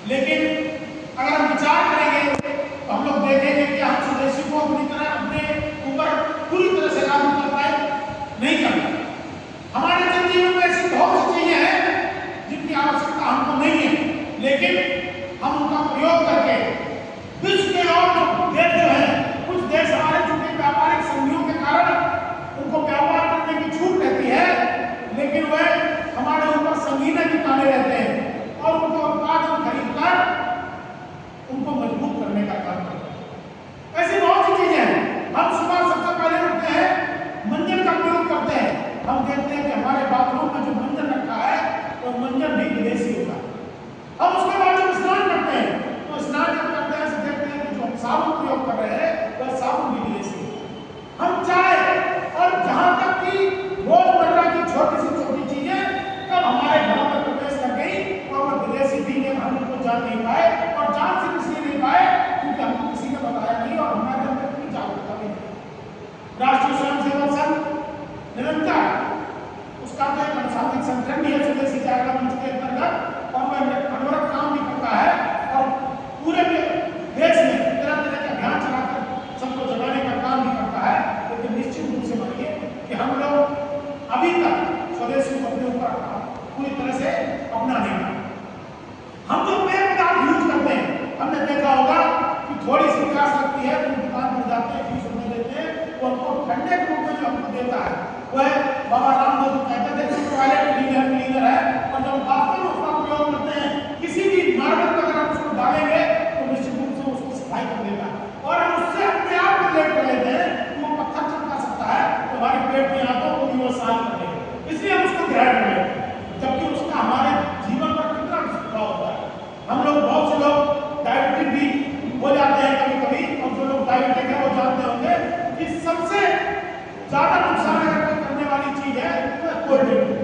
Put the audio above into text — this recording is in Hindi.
लेकिन अगर हम विचार करेंगे तो हम लोग देखेंगे कि हम स्वदेशी को अपनी तरह अपने ऊपर पूरी तरह से लागू कर पाए, नहीं कर पाए। हमारे जनजीवन में ऐसी बहुत सी चीजें हैं जिनकी आवश्यकता हमको नहीं है, लेकिन हम उनका प्रयोग करके विश्व के और देश जो है, कुछ देश हमारे चूंकि व्यापारिक संधियों के कारण उनको व्यापार करने की छूट रहती है, लेकिन वह हमारे ऊपर संगीन भी ताने रहते हैं और उनको उत्पाद खरीद कर उनको मजबूत करने का काम करते हैं। ऐसी बहुत सी चीजें हैं। हम सुबह सबसे पहले उठते हैं, मंजन का प्रयोग करते हैं। हम देखते हैं कि हमारे बाथरूम में जो मंजन रखा है वो मंजन भी विदेशी होता है। हम उसके बाद जब स्नान करते हैं तो स्नान जब करते हैं तो देखते हैं कि जो हम साबुन प्रयोग कर रहे हैं वह साबुन भी विदेशी होता है। हम चाय और जहां तक कि रोजमर्रा की छोटी से छोटी चीजें कब हमारे घर में प्रवेश कर गई और वह विदेशी थी, हम उनको जान नहीं पाए, और जान से इसलिए नहीं पाए क्योंकि हमको किसी ने बताया नहीं और हमारे अंदर कोई जागरूकता नहीं। राष्ट्रीय स्वयंसेवक संघ निरंतर उसका तो एक अनुशासित संगठन भी है स्वदेशी जागरण मंच के अंतर्गत, और वह अनवरत काम भी करता है और पूरे देश में तरह तरह के अभियान चलाकर सबको जगाने का काम भी करता है। लेकिन निश्चित रूप से मानिए कि हम लोग अभी तक स्वदेशी को अपने ऊपर पूरी तरह से अपना नहीं पाए। हम जो पेय पदार्थ यूज करते हैं, हमने देखा होगा कि थोड़ी सी प्यास लगती है तो दुकान पर जाते हैं, 20 रुपए देते हैं, वो हमको ठंडे के रूप में जो हमको देता है वह बाबा रामदेव कहते थे कि टॉयलेट क्लीनर है, और जब वास्तव में उसका प्रयोग करते हैं किसी भी मार्बल पर अगर हम उसको डालेंगे तो निश्चित रूप से उसको सफाई कर देगा, और हम उससे अपने आप को लेट कर लेते हैं कि वो पत्थर चमका सकता है तो हमारे पेट में आंतों को भी वो साफ कर देगा, इसलिए हम उसको ग्रहण कर लेते हैं, जबकि उसका हमारे जीवन पर कितना प्रभाव होता है। हम लोग बहुत से लोग डायबिटिक भी हो जाते हैं कभी कभी, और जो लोग डायबिटिक है वो जानते होंगे कि सबसे ज्यादा नुकसान करने वाली चीज है कोल्ड ड्रिंक।